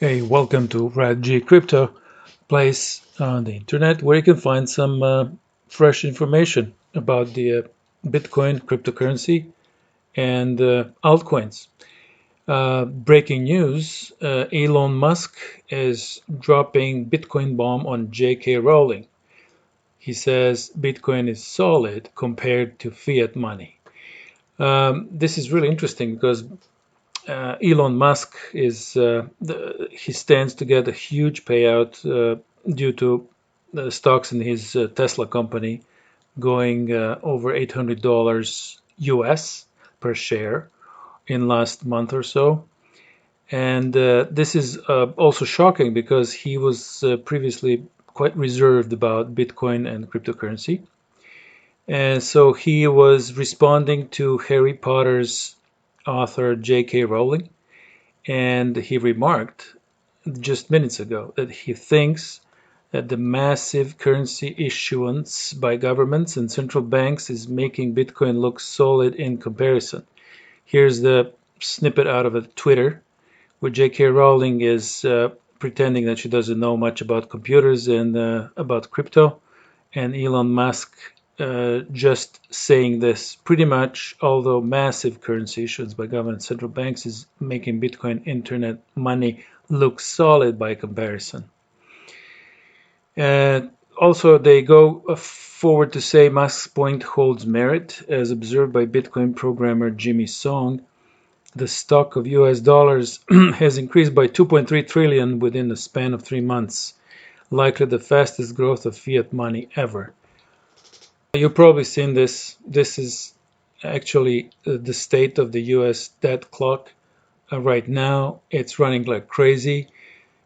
Hey, welcome to Rad G Crypto, place on the internet where you can find some fresh information about the Bitcoin cryptocurrency and altcoins. Breaking news, Elon Musk is dropping Bitcoin bomb on J.K. Rowling. He says Bitcoin is solid compared to fiat money. This is really interesting because Elon Musk he stands to get a huge payout due to the stocks in his Tesla company going over $800 US per share in last month or so. And this is also shocking because he was previously quite reserved about Bitcoin and cryptocurrency. And so he was responding to Harry Potter's author J.K. Rowling, and he remarked just minutes ago that he thinks that the massive currency issuance by governments and central banks is making Bitcoin look solid in comparison. Here's the snippet out of a Twitter where J.K. Rowling is pretending that she doesn't know much about computers and about crypto, and Elon Musk just saying this pretty much, although massive currency issuance by government central banks is making Bitcoin internet money look solid by comparison. Also, they go forward to say Musk's point holds merit, as observed by Bitcoin programmer Jimmy Song. The stock of US dollars has increased by 2.3 trillion within the span of 3 months, likely the fastest growth of fiat money ever. You've probably seen this. This is actually the state of the US debt clock right now. It's running like crazy.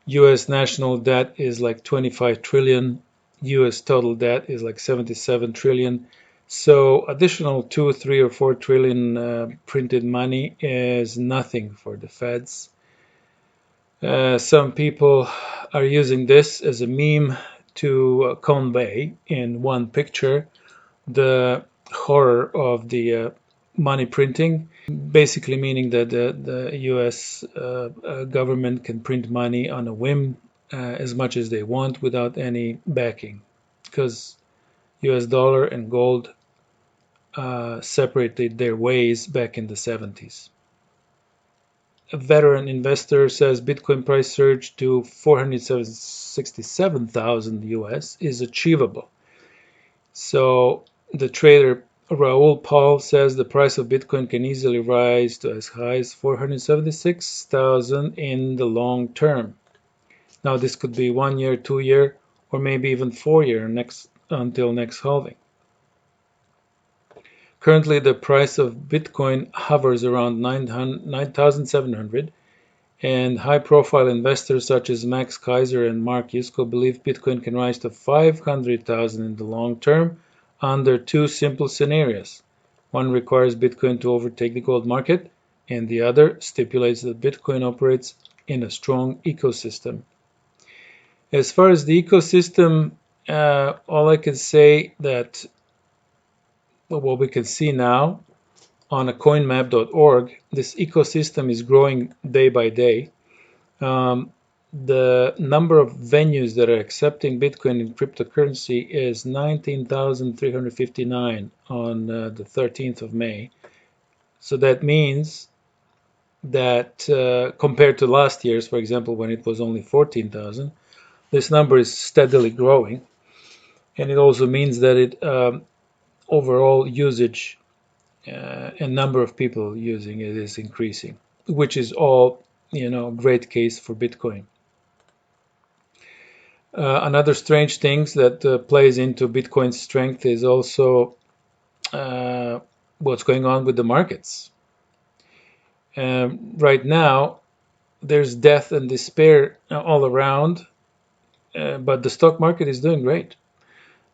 US national debt is like 25 trillion. US total debt is like 77 trillion. So additional 2, 3, or 4 trillion printed money is nothing for the feds. Some people are using this as a meme to convey in one picture the horror of the money printing, basically meaning that the US government can print money on a whim as much as they want without any backing, because US dollar and gold separated their ways back in the 70s. A veteran investor says Bitcoin price surge to 467,000 US is achievable. So the trader Raul Paul says the price of Bitcoin can easily rise to as high as 476,000 in the long term. Now this could be 1 year, 2 year, or maybe even 4 year until next halving. Currently the price of Bitcoin hovers around 9,700, and high-profile investors such as Max Kaiser and Mark Yusko believe Bitcoin can rise to 500,000 in the long term under two simple scenarios. One requires Bitcoin to overtake the gold market, and the other stipulates that Bitcoin operates in a strong ecosystem. As far as the ecosystem, all I can say that what we can see now on a coinmap.org, this ecosystem is growing day by day. The number of venues that are accepting Bitcoin in cryptocurrency is 19,359 on the 13th of May. So that means that compared to last year's, for example, when it was only 14,000, this number is steadily growing. And it also means that it overall usage and number of people using it is increasing, which is all, great case for Bitcoin. Another strange thing that plays into Bitcoin's strength is also what's going on with the markets. Right now, there's death and despair all around, but the stock market is doing great.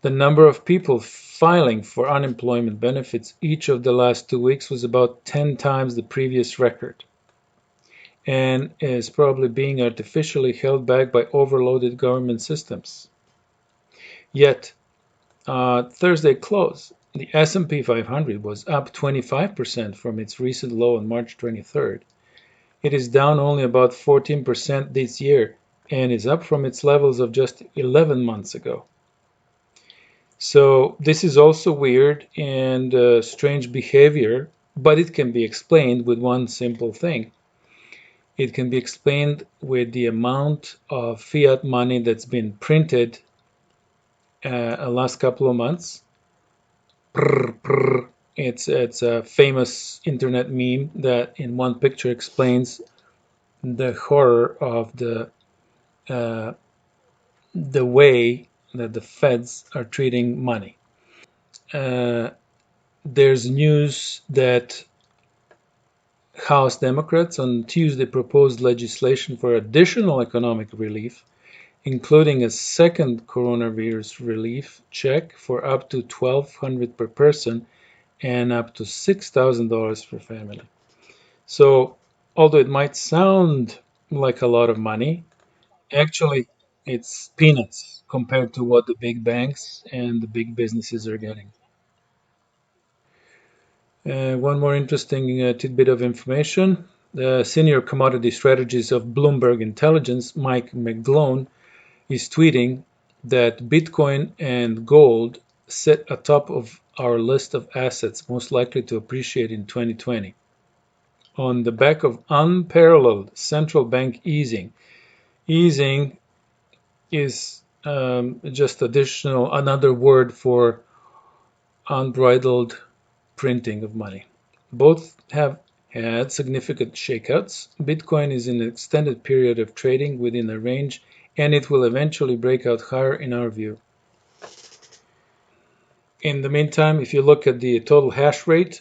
The number of people filing for unemployment benefits each of the last 2 weeks was about 10 times the previous record, and is probably being artificially held back by overloaded government systems. Yet, Thursday close, the S&P 500 was up 25% from its recent low on March 23rd, It is down only about 14% this year and is up from its levels of just 11 months ago. So this is also weird and strange behavior, but it can be explained with one simple thing. It can be explained with the amount of fiat money that's been printed last couple of months. Prr, prr. It's a famous internet meme that in one picture explains the horror of uh, the way that the feds are treating money. Uh, there's news that House Democrats on Tuesday proposed legislation for additional economic relief, including a second coronavirus relief check for up to $1,200 per person and up to $6,000 per family. So, although it might sound like a lot of money, actually it's peanuts compared to what the big banks and the big businesses are getting. One more interesting tidbit of information. The senior commodity strategist of Bloomberg Intelligence, Mike McGlone, is tweeting that Bitcoin and gold sit atop of our list of assets most likely to appreciate in 2020 on the back of unparalleled central bank easing. Easing is just additional another word for unbridled printing of money. Both have had significant shakeouts. Bitcoin is in an extended period of trading within a range, and it will eventually break out higher in our view. In the meantime, if you look at the total hash rate,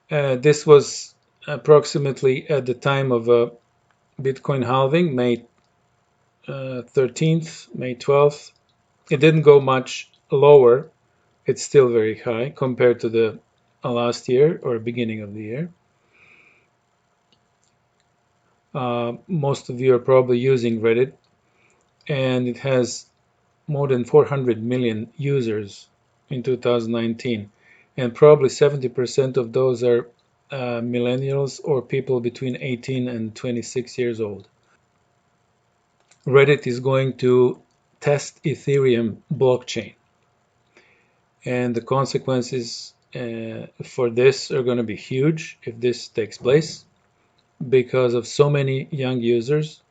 this was approximately at the time of Bitcoin halving, May 13th, May 12th. It didn't go much lower. It's still very high compared to the last year or beginning of the year. Most of you are probably using Reddit, and it has more than 400 million users in 2019, and probably 70% of those are millennials or people between 18 and 26 years old. Reddit is going to test Ethereum blockchain, and the consequences for this are going to be huge if this takes place because of so many young users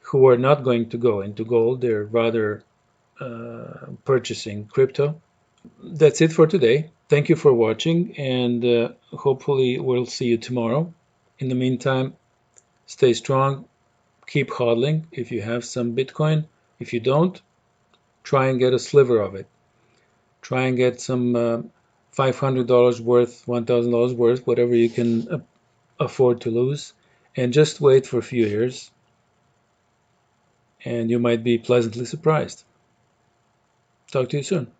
who are not going to go into gold. They're rather purchasing crypto. That's it for today. Thank you for watching, and hopefully we'll see you tomorrow. In the meantime, stay strong, keep hodling if you have some Bitcoin. If you don't, try and get a sliver of it. Try and get some $500 worth, $1,000 worth, whatever you can afford to lose, and just wait for a few years, and you might be pleasantly surprised. Talk to you soon.